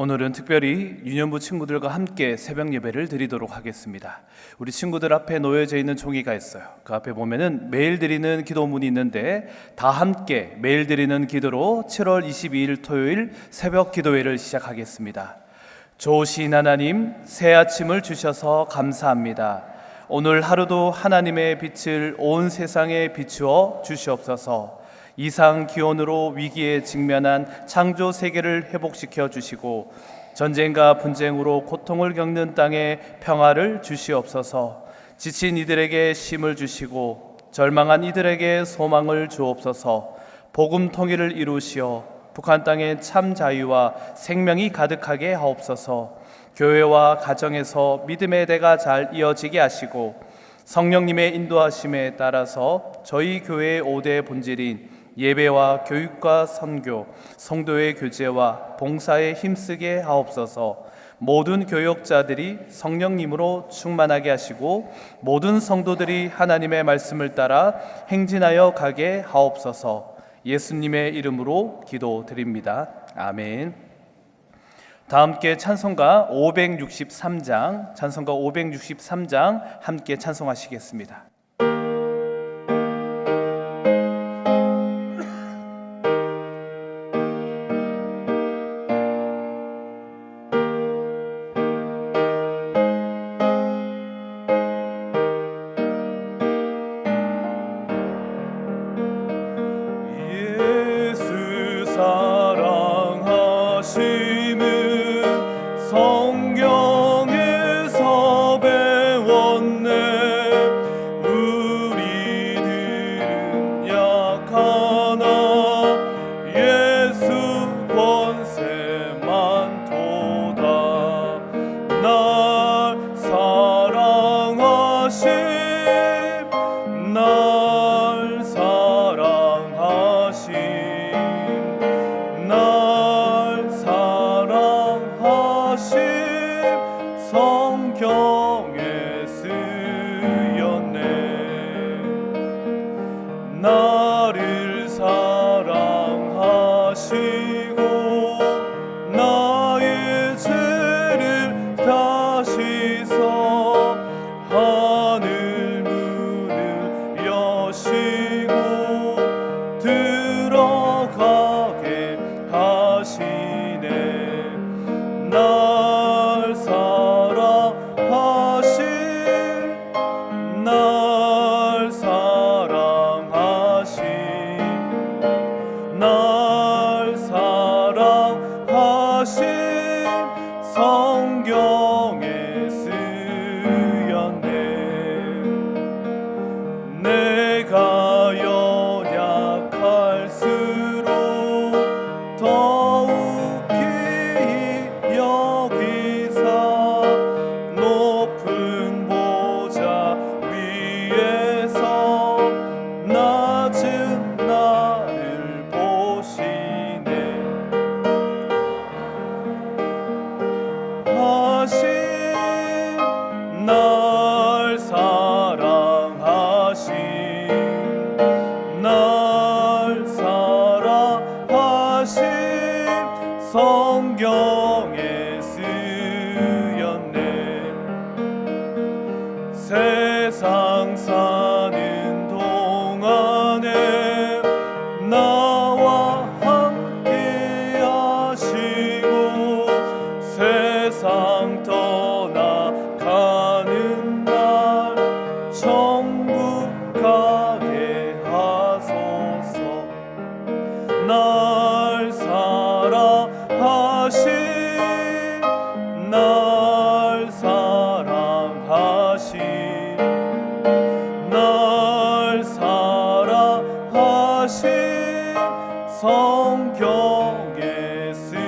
오늘은 특별히 유년부 친구들과 함께 새벽 예배를 드리도록 하겠습니다. 우리 친구들 앞에 놓여져 있는 종이가 있어요. 그 앞에 보면은 매일 드리는 기도문이 있는데 다 함께 매일 드리는 기도로 7월 22일 토요일 새벽 기도회를 시작하겠습니다. 좋으신 하나님, 새 아침을 주셔서 감사합니다. 오늘 하루도 하나님의 빛을 온 세상에 비추어 주시옵소서. 이상 기온으로 위기에 직면한 창조 세계를 회복시켜 주시고 전쟁과 분쟁으로 고통을 겪는 땅에 평화를 주시옵소서. 지친 이들에게 힘을 주시고 절망한 이들에게 소망을 주옵소서. 복음 통일을 이루시어 북한 땅에 참 자유와 생명이 가득하게 하옵소서. 교회와 가정에서 믿음의 대가 잘 이어지게 하시고 성령님의 인도하심에 따라서 저희 교회의 5대 본질인 예배와 교육과 선교, 성도의 교제와 봉사에 힘쓰게 하옵소서. 모든 교역자들이 성령님으로 충만하게 하시고 모든 성도들이 하나님의 말씀을 따라 행진하여 가게 하옵소서. 예수님의 이름으로 기도드립니다. 아멘. 다 함께 찬송가 563장 함께 찬송하시겠습니다. 성경에서 배웠네. 우리들은 약하나 예수 권세만 도다. 날 사랑하심, 날 사랑하심, 날 사랑하심. 성경에 쓰였네. 나를 사랑하시고 나의 죄를 다시서 하늘 문을 여시고 들어가게 하시네. 날 사랑하심, 날 사랑하심, 날 사랑하심. 성경에 쓰였네. 내가 연약할수록 더욱 귀히 여기사 높은 보좌 위에서 낮은 나를 보시네. 하심, 날 사랑하심, 날 사랑하심. 성경에 쓰였네. 세상 사는 동안에 나와 함께 하시고 세상 떠나가는 날 천국 가게 하소서. 날 사랑하심, 날 사랑하심, 날 사랑하심. 성경에 쓰였네.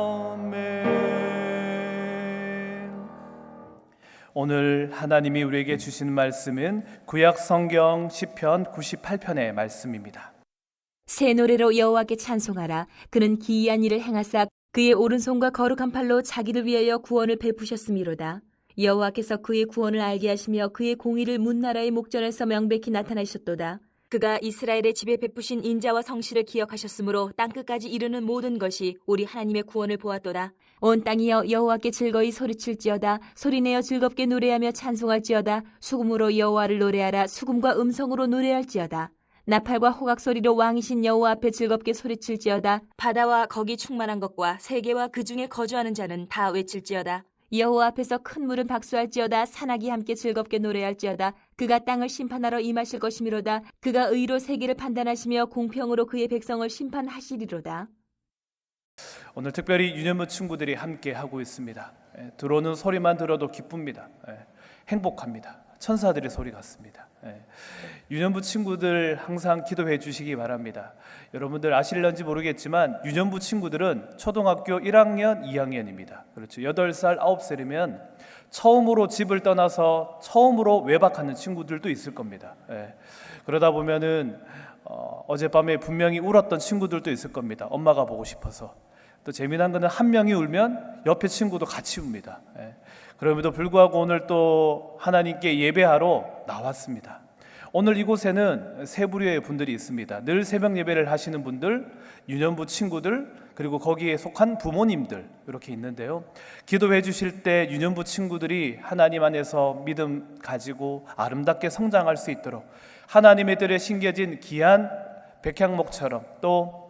아멘. 오늘 하나님이 우리에게 주신 말씀은 구약 성경 시편 98편의 말씀입니다. 새 노래로 여호와께 찬송하라. 그는 기이한 일을 행하사 그의 오른손과 거룩한 팔로 자기를 위하여 구원을 베푸셨음이로다. 여호와께서 그의 구원을 알게 하시며 그의 공의를 문 나라의 목전에서 명백히 나타내셨도다. 그가 이스라엘의 집에 베푸신 인자와 성실을 기억하셨으므로 땅끝까지 이르는 모든 것이 우리 하나님의 구원을 보았도다. 온 땅이여 여호와께 즐거이 소리칠지어다. 소리내어 즐겁게 노래하며 찬송할지어다. 수금으로 여호와를 노래하라. 수금과 음성으로 노래할지어다. 나팔과 호각 소리로 왕이신 여호와 앞에 즐겁게 소리칠지어다. 바다와 거기 충만한 것과 세계와 그 중에 거주하는 자는 다 외칠지어다. 여호와 앞에서 큰 물은 박수할지어다. 산악이 함께 즐겁게 노래할지어다. 그가 땅을 심판하러 임하실 것이미로다. 그가 의로 세계를 판단하시며 공평으로 그의 백성을 심판하시리로다. 오늘 특별히 유년부 친구들이 함께 하고 있습니다. 들어오는 소리만 들어도 기쁩니다. 행복합니다. 천사들의 소리 같습니다. 유년부 친구들 항상 기도해 주시기 바랍니다. 여러분들 아실런지 모르겠지만 유년부 친구들은 초등학교 1학년, 2학년입니다. 그렇죠. 8살, 9살이면 처음으로 집을 떠나서 처음으로 외박하는 친구들도 있을 겁니다. 그러다 보면은 어젯밤에 분명히 울었던 친구들도 있을 겁니다. 엄마가 보고 싶어서. 또 재미난 거는 한 명이 울면 옆에 친구도 같이 웁니다. 그럼에도 불구하고 오늘 또 하나님께 예배하러 나왔습니다. 오늘 이곳에는 세 부류의 분들이 있습니다. 늘 새벽 예배를 하시는 분들, 유년부 친구들, 그리고 거기에 속한 부모님들 이렇게 있는데요. 기도해 주실 때 유년부 친구들이 하나님 안에서 믿음 가지고 아름답게 성장할 수 있도록 하나님의 뜰에 심겨진 귀한 백향목처럼 또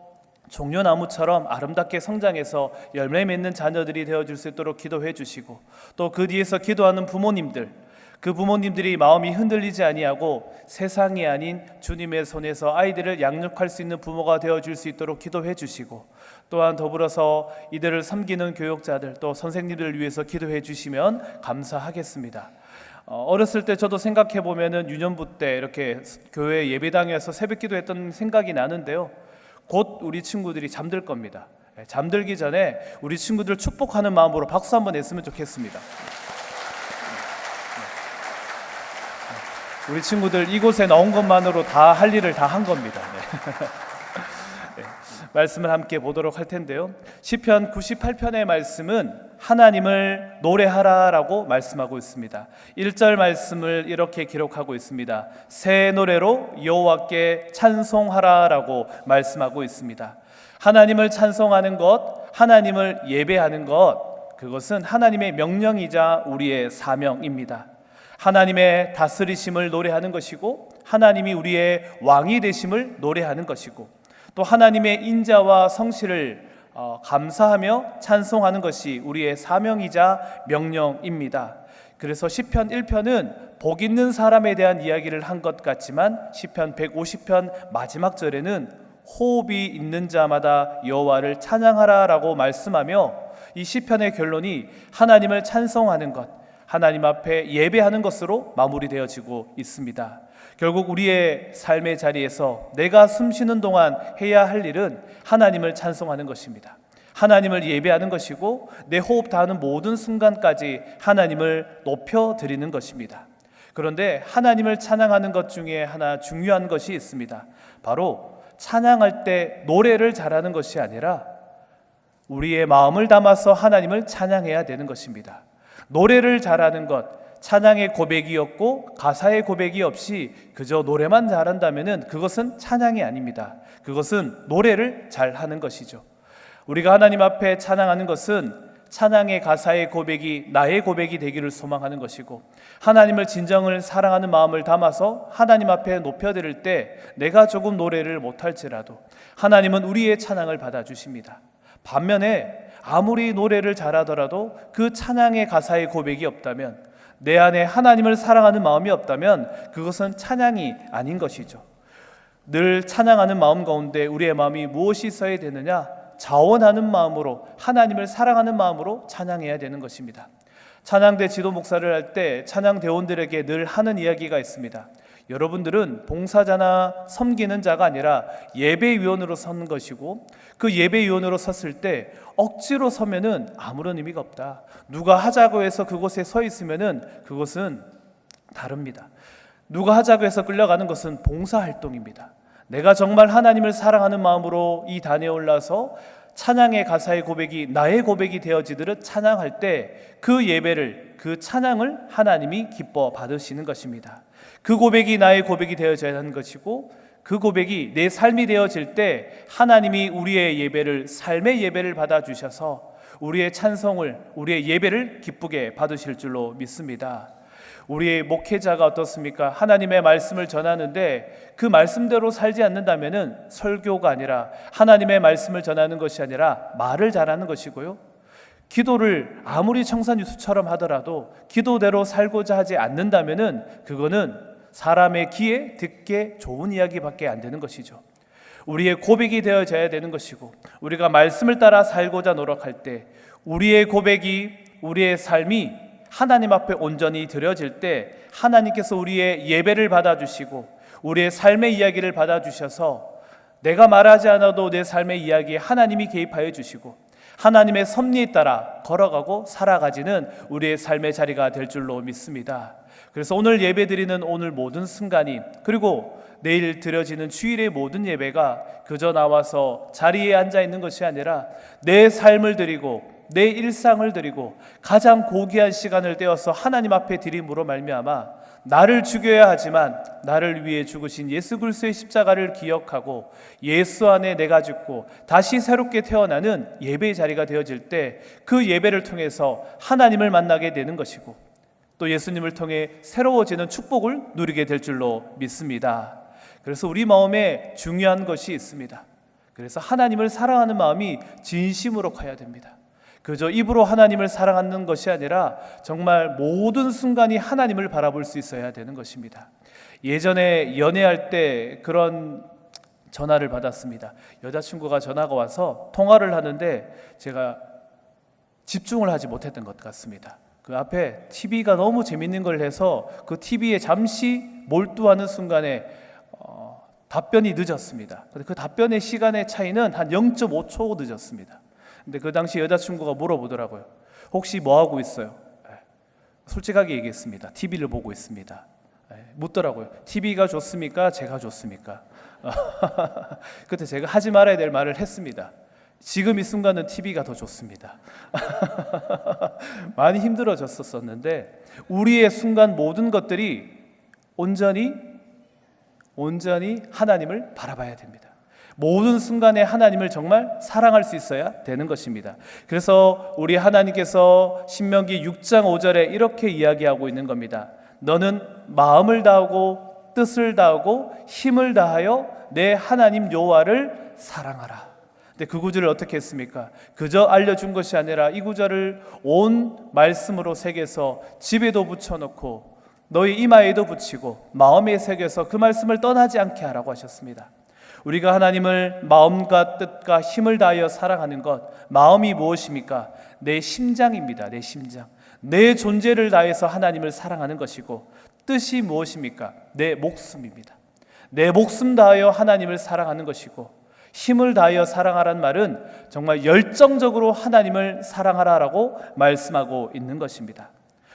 종려나무처럼 아름답게 성장해서 열매 맺는 자녀들이 되어줄 수 있도록 기도해 주시고 또 그 뒤에서 기도하는 부모님들, 그 부모님들이 마음이 흔들리지 아니하고 세상이 아닌 주님의 손에서 아이들을 양육할 수 있는 부모가 되어줄 수 있도록 기도해 주시고 또한 더불어서 이들을 섬기는 교육자들 또 선생님들을 위해서 기도해 주시면 감사하겠습니다. 어렸을 때 저도 생각해 보면은 유년부 때 이렇게 교회 예배당에서 새벽 기도했던 생각이 나는데요. 곧 우리 친구들이 잠들 겁니다. 잠들기 전에 우리 친구들 축복하는 마음으로 박수 한번 냈으면 좋겠습니다. 우리 친구들 이곳에 나온 것만으로 다 할 일을 다 한 겁니다. 말씀을 함께 보도록 할 텐데요. 시편 98편의 말씀은 하나님을 노래하라라고 말씀하고 있습니다. 1절 말씀을 이렇게 기록하고 있습니다. 새 노래로 여호와께 찬송하라라고 말씀하고 있습니다. 하나님을 찬송하는 것, 하나님을 예배하는 것, 그것은 하나님의 명령이자 우리의 사명입니다. 하나님의 다스리심을 노래하는 것이고 하나님이 우리의 왕이 되심을 노래하는 것이고 또 하나님의 인자와 성실을 감사하며 찬송하는 것이 우리의 사명이자 명령입니다. 그래서 시편 1편은 복 있는 사람에 대한 이야기를 한 것 같지만 시편 150편 마지막 절에는 호흡이 있는 자마다 여호와를 찬양하라라고 말씀하며 이 시편의 결론이 하나님을 찬송하는 것, 하나님 앞에 예배하는 것으로 마무리되어지고 있습니다. 결국 우리의 삶의 자리에서 내가 숨쉬는 동안 해야 할 일은 하나님을 찬송하는 것입니다. 하나님을 예배하는 것이고 내 호흡 다하는 모든 순간까지 하나님을 높여드리는 것입니다. 그런데 하나님을 찬양하는 것 중에 하나 중요한 것이 있습니다. 바로 찬양할 때 노래를 잘하는 것이 아니라 우리의 마음을 담아서 하나님을 찬양해야 되는 것입니다. 노래를 잘하는 것, 찬양의 고백이었고 가사의 고백이 없이 그저 노래만 잘한다면 그것은 찬양이 아닙니다. 그것은 노래를 잘하는 것이죠. 우리가 하나님 앞에 찬양하는 것은 찬양의 가사의 고백이 나의 고백이 되기를 소망하는 것이고 하나님을 진정을 사랑하는 마음을 담아서 하나님 앞에 높여드릴 때 내가 조금 노래를 못할지라도 하나님은 우리의 찬양을 받아주십니다. 반면에 아무리 노래를 잘하더라도 그 찬양의 가사의 고백이 없다면 내 안에 하나님을 사랑하는 마음이 없다면 그것은 찬양이 아닌 것이죠. 늘 찬양하는 마음 가운데 우리의 마음이 무엇이 있어야 되느냐? 자원하는 마음으로 하나님을 사랑하는 마음으로 찬양해야 되는 것입니다. 찬양대 지도 목사를 할 때 찬양대원들에게 늘 하는 이야기가 있습니다. 여러분들은 봉사자나 섬기는 자가 아니라 예배위원으로 서는 것이고 그 예배위원으로 섰을 때 억지로 서면은 아무런 의미가 없다. 누가 하자고 해서 그곳에 서 있으면은 그것은 다릅니다. 누가 하자고 해서 끌려가는 것은 봉사활동입니다. 내가 정말 하나님을 사랑하는 마음으로 이 단에 올라서 찬양의 가사의 고백이 나의 고백이 되어지듯 찬양할 때 그 예배를, 그 찬양을 하나님이 기뻐 받으시는 것입니다. 그 고백이 나의 고백이 되어져야 하는 것이고 그 고백이 내 삶이 되어질 때 하나님이 우리의 예배를, 삶의 예배를 받아주셔서 우리의 찬송을, 우리의 예배를 기쁘게 받으실 줄로 믿습니다. 우리의 목회자가 어떻습니까? 하나님의 말씀을 전하는데 그 말씀대로 살지 않는다면은 설교가 아니라, 하나님의 말씀을 전하는 것이 아니라 말을 잘하는 것이고요, 기도를 아무리 청산유수처럼 하더라도 기도대로 살고자 하지 않는다면은 그거는 사람의 귀에 듣기에 좋은 이야기밖에 안 되는 것이죠. 우리의 고백이 되어져야 되는 것이고, 우리가 말씀을 따라 살고자 노력할 때 우리의 고백이, 우리의 삶이 하나님 앞에 온전히 드려질 때 하나님께서 우리의 예배를 받아주시고 우리의 삶의 이야기를 받아주셔서 내가 말하지 않아도 내 삶의 이야기에 하나님이 개입하여 주시고 하나님의 섭리에 따라 걸어가고 살아가지는 우리의 삶의 자리가 될 줄로 믿습니다. 그래서 오늘 예배드리는 오늘 모든 순간이, 그리고 내일 드려지는 주일의 모든 예배가 그저 나와서 자리에 앉아 있는 것이 아니라 내 삶을 드리고 내 일상을 드리고 가장 고귀한 시간을 떼어서 하나님 앞에 드림으로 말미암아 나를 죽여야 하지만 나를 위해 죽으신 예수 그리스도의 십자가를 기억하고 예수 안에 내가 죽고 다시 새롭게 태어나는 예배의 자리가 되어질 때 그 예배를 통해서 하나님을 만나게 되는 것이고 또 예수님을 통해 새로워지는 축복을 누리게 될 줄로 믿습니다. 그래서 우리 마음에 중요한 것이 있습니다. 그래서 하나님을 사랑하는 마음이 진심으로 커야 됩니다. 그저 입으로 하나님을 사랑하는 것이 아니라 정말 모든 순간이 하나님을 바라볼 수 있어야 되는 것입니다. 예전에 연애할 때 그런 전화를 받았습니다. 여자친구가 전화가 와서 통화를 하는데 제가 집중을 하지 못했던 것 같습니다. 그 앞에 TV가 너무 재밌는 걸 해서 그 TV에 잠시 몰두하는 순간에 답변이 늦었습니다. 그 답변의 시간의 차이는 한 0.5초 늦었습니다. 근데 그 당시 여자친구가 물어보더라고요. 혹시 뭐 하고 있어요? 솔직하게 얘기했습니다. TV를 보고 있습니다. 묻더라고요. TV가 좋습니까? 제가 좋습니까? 그때 제가 하지 말아야 될 말을 했습니다. 지금 이 순간은 TV가 더 좋습니다. 많이 힘들어졌었는데 우리의 순간 모든 것들이 온전히 하나님을 바라봐야 됩니다. 모든 순간에 하나님을 정말 사랑할 수 있어야 되는 것입니다. 그래서 우리 하나님께서 신명기 6장 5절에 이렇게 이야기하고 있는 겁니다. 너는 마음을 다하고 뜻을 다하고 힘을 다하여 내 하나님 여호와를 사랑하라. 근데 그 구절을 어떻게 했습니까? 그저 알려준 것이 아니라 이 구절을 온 말씀으로 새겨서 집에도 붙여놓고 너희 이마에도 붙이고 마음에 새겨서 그 말씀을 떠나지 않게 하라고 하셨습니다. 우리가 하나님을 마음과 뜻과 힘을 다하여 사랑하는 것, 마음이 무엇입니까? 내 심장입니다. 내 심장. 내 존재를 다해서 하나님을 사랑하는 것이고, 뜻이 무엇입니까? 내 목숨입니다. 내 목숨 다하여 하나님을 사랑하는 것이고, 힘을 다하여 사랑하라는 말은 정말 열정적으로 하나님을 사랑하라라고 말씀하고 있는 것입니다.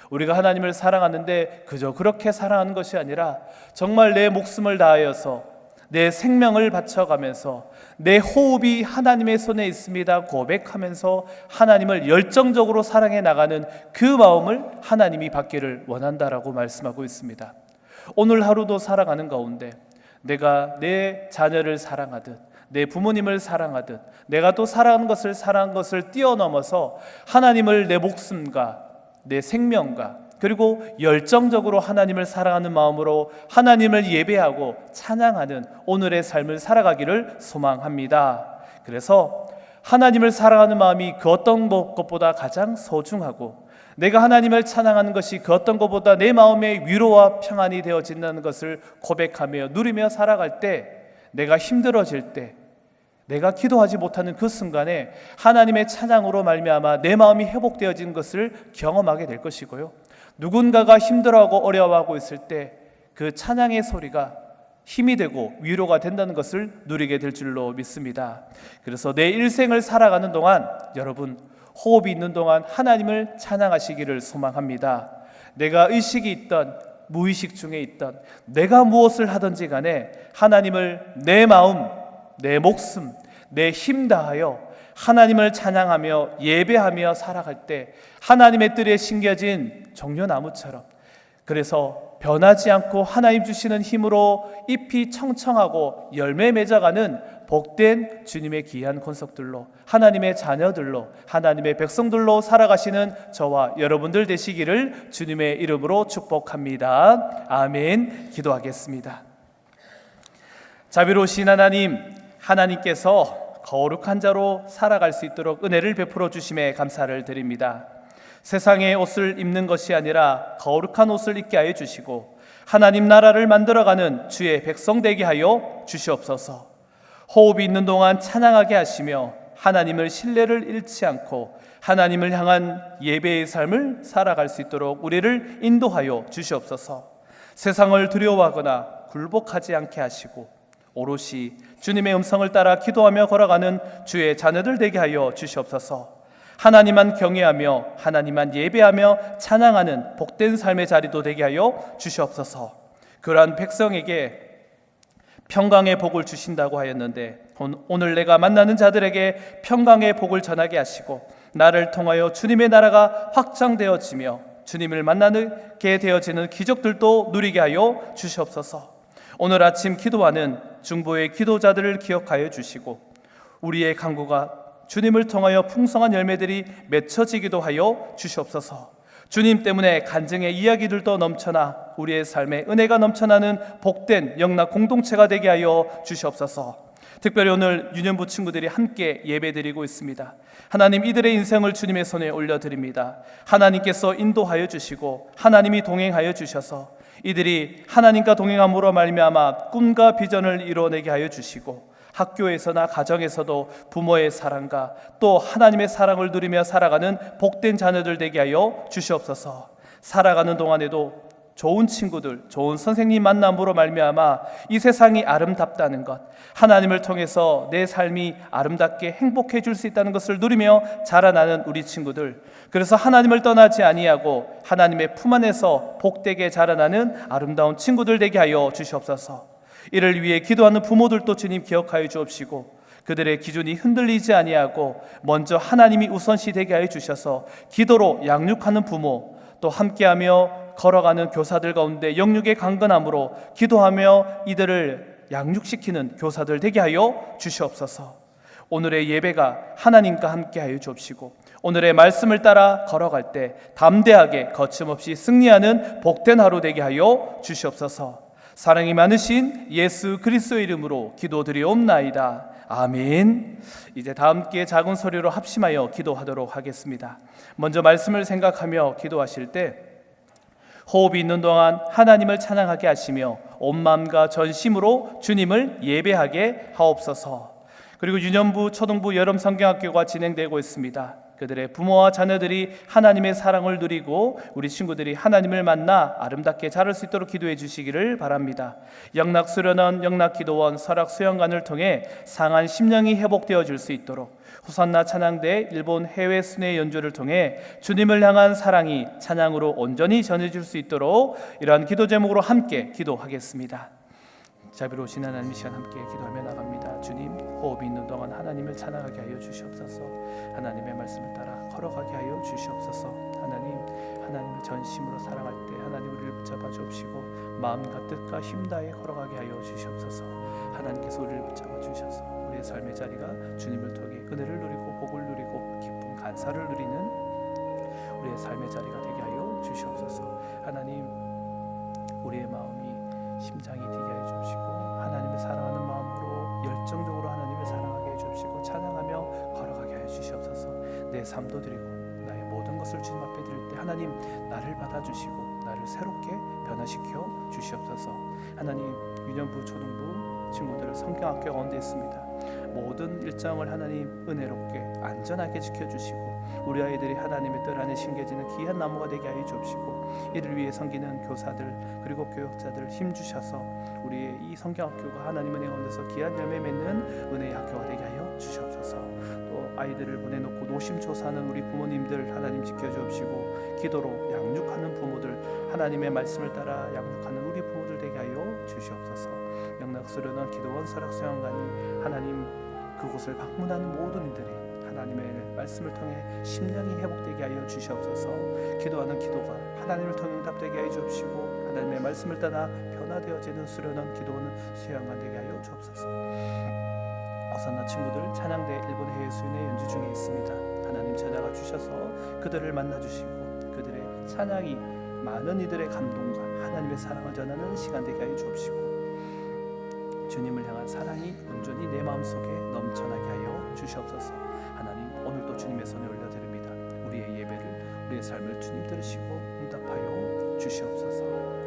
우리가 하나님을 사랑하는데 그저 그렇게 사랑하는 것이 아니라 정말 내 목숨을 다하여서 내 생명을 바쳐가면서 내 호흡이 하나님의 손에 있습니다 고백하면서 하나님을 열정적으로 사랑해 나가는 그 마음을 하나님이 받기를 원한다라고 말씀하고 있습니다. 오늘 하루도 살아가는 가운데 내가 내 자녀를 사랑하듯 내 부모님을 사랑하듯 내가 또 사랑하는 것을 뛰어넘어서 하나님을 내 목숨과 내 생명과 그리고 열정적으로 하나님을 사랑하는 마음으로 하나님을 예배하고 찬양하는 오늘의 삶을 살아가기를 소망합니다. 그래서 하나님을 사랑하는 마음이 그 어떤 것보다 가장 소중하고 내가 하나님을 찬양하는 것이 그 어떤 것보다 내 마음의 위로와 평안이 되어진다는 것을 고백하며 누리며 살아갈 때 내가 힘들어질 때 내가 기도하지 못하는 그 순간에 하나님의 찬양으로 말미암아 내 마음이 회복되어진 것을 경험하게 될 것이고요. 누군가가 힘들어하고 어려워하고 있을 때 그 찬양의 소리가 힘이 되고 위로가 된다는 것을 누리게 될 줄로 믿습니다. 그래서 내 일생을 살아가는 동안 여러분 호흡이 있는 동안 하나님을 찬양하시기를 소망합니다. 내가 의식이 있던 무의식 중에 있던 내가 무엇을 하든지 간에 하나님을 내 마음, 내 목숨, 내 힘 다하여 하나님을 찬양하며 예배하며 살아갈 때 하나님의 뜰에 심겨진 종려나무처럼 그래서 변하지 않고 하나님 주시는 힘으로 잎이 청청하고 열매 맺어가는 복된 주님의 귀한 권속들로, 하나님의 자녀들로, 하나님의 백성들로 살아가시는 저와 여러분들 되시기를 주님의 이름으로 축복합니다. 아멘. 기도하겠습니다. 자비로우신 하나님, 하나님께서 거룩한 자로 살아갈 수 있도록 은혜를 베풀어 주심에 감사를 드립니다. 세상의 옷을 입는 것이 아니라 거룩한 옷을 입게 하여 주시고 하나님 나라를 만들어가는 주의 백성 되게 하여 주시옵소서. 호흡이 있는 동안 찬양하게 하시며 하나님을 신뢰를 잃지 않고 하나님을 향한 예배의 삶을 살아갈 수 있도록 우리를 인도하여 주시옵소서. 세상을 두려워하거나 굴복하지 않게 하시고 오롯이 주님의 음성을 따라 기도하며 걸어가는 주의 자녀들 되게 하여 주시옵소서. 하나님만 경외하며 하나님만 예배하며 찬양하는 복된 삶의 자리도 되게 하여 주시옵소서. 그러한 백성에게 평강의 복을 주신다고 하였는데 오늘 내가 만나는 자들에게 평강의 복을 전하게 하시고 나를 통하여 주님의 나라가 확장되어지며 주님을 만나게 되어지는 기적들도 누리게 하여 주시옵소서. 오늘 아침 기도하는 중보의 기도자들을 기억하여 주시고 우리의 간구가 주님을 통하여 풍성한 열매들이 맺혀지기도 하여 주시옵소서. 주님 때문에 간증의 이야기들도 넘쳐나 우리의 삶에 은혜가 넘쳐나는 복된 영락 공동체가 되게 하여 주시옵소서. 특별히 오늘 유년부 친구들이 함께 예배드리고 있습니다. 하나님, 이들의 인생을 주님의 손에 올려드립니다. 하나님께서 인도하여 주시고 하나님이 동행하여 주셔서 이들이 하나님과 동행함으로 말미암아 꿈과 비전을 이루어내게 하여 주시고 학교에서나 가정에서도 부모의 사랑과 또 하나님의 사랑을 누리며 살아가는 복된 자녀들 되게 하여 주시옵소서. 살아가는 동안에도 좋은 친구들, 좋은 선생님 만남으로 말미암아 이 세상이 아름답다는 것, 하나님을 통해서 내 삶이 아름답게 행복해질 수 있다는 것을 누리며 자라나는 우리 친구들, 그래서 하나님을 떠나지 아니하고 하나님의 품 안에서 복되게 자라나는 아름다운 친구들 되게 하여 주시옵소서. 이를 위해 기도하는 부모들도 주님 기억하여 주옵시고 그들의 기준이 흔들리지 아니하고 먼저 하나님이 우선시 되게 하여 주셔서 기도로 양육하는 부모, 또 함께하며 걸어가는 교사들 가운데 영육의 강건함으로 기도하며 이들을 양육시키는 교사들 되게 하여 주시옵소서. 오늘의 예배가 하나님과 함께 하여 주옵시고 오늘의 말씀을 따라 걸어갈 때 담대하게 거침없이 승리하는 복된 하루 되게 하여 주시옵소서. 사랑이 많으신 예수 그리스도의 이름으로 기도드리옵나이다. 아멘. 이제 다 함께 작은 소리로 합심하여 기도하도록 하겠습니다. 먼저 말씀을 생각하며 기도하실 때 호흡이 있는 동안 하나님을 찬양하게 하시며 온 마음과 전심으로 주님을 예배하게 하옵소서. 그리고 유년부, 초등부, 여름 성경학교가 진행되고 있습니다. 그들의 부모와 자녀들이 하나님의 사랑을 누리고 우리 친구들이 하나님을 만나 아름답게 자랄 수 있도록 기도해 주시기를 바랍니다. 영락수련원, 영락기도원, 설악수영관을 통해 상한 심령이 회복되어질 수 있도록 호산나 찬양대 일본 해외 순회 연주를 통해 주님을 향한 사랑이 찬양으로 온전히 전해질 수 있도록 이러한 기도 제목으로 함께 기도하겠습니다. 자비로우신 하나님, 이 시간 함께 기도하며 나갑니다. 주님, 호흡이 있는 동안 하나님을 찬양하게 하여 주시옵소서. 하나님의 말씀을 따라 걸어가게 하여 주시옵소서. 하나님을 전심으로 사랑할 때 하나님 우리를 붙잡아 주옵시고 마음과 뜻과 힘 다해 걸어가게 하여 주시옵소서. 하나님께서 우리를 붙잡아 주셔서 우리의 삶의 자리가 주님을 통해 은혜를 누리고 복을 누리고 기쁨 간사를 누리는 우리의 삶의 자리가 되게 하여 주시옵소서. 하나님, 우리의 마음이 심장이 뛰게 하여 주시고 하나님을 사랑하는 마음으로 열정적으로 하나님을 사랑하게 해 주시고 찬양하며 걸어가게 하여 주시옵소서. 내 삶도 드리고 나의 모든 것을 주님 앞에 드릴 때 하나님 나를 받아주시고 나를 새롭게 변화시켜 주시옵소서. 하나님, 유년부, 초등부 친구들 성경학교 가운데 있습니다. 모든 일정을 하나님 은혜롭게 안전하게 지켜주시고 우리 아이들이 하나님의 뜻 안에 심겨지는 귀한 나무가 되게 하여 주옵시고 이를 위해 섬기는 교사들 그리고 교육자들 힘주셔서 우리의 이 성경학교가 하나님 은혜 가운데서 귀한 열매 맺는 은혜의 학교가 되게 하여 주시옵소서. 또 아이들을 보내놓고 노심초사하는 우리 부모님들 하나님 지켜주옵시고 기도로 양육하는 부모들 하나님의 말씀을 따라 양육하는 우리 부모들 되게 하여 주시옵소서. 영락수련원, 기도원, 설악수영관이 하나님 그곳을 방문하는 모든 이들이 하나님의 말씀을 통해 심령이 회복되게 하여 주시옵소서. 기도하는 기도가 하나님을 통해 응답되게 하여 주옵시고 하나님의 말씀을 따라 변화되어지는 수련원 기도는 수양관 되게 하여 주옵소서. 어산나 친구들 찬양대 일본 해외 수련회 연주 중에 있습니다. 하나님 찾아가 주셔서 그들을 만나 주시고 그들의 찬양이 많은 이들의 감동과 하나님의 사랑을 전하는 시간 되게 하여 주옵시고 주님을 향한 사랑이 온전히 내 마음속에 넘쳐나게 하여 주시옵소서. 하나님 오늘도 주님의 손에 올려드립니다. 우리의 예배를 우리의 삶을 주님 들으시고 응답하여 주시옵소서.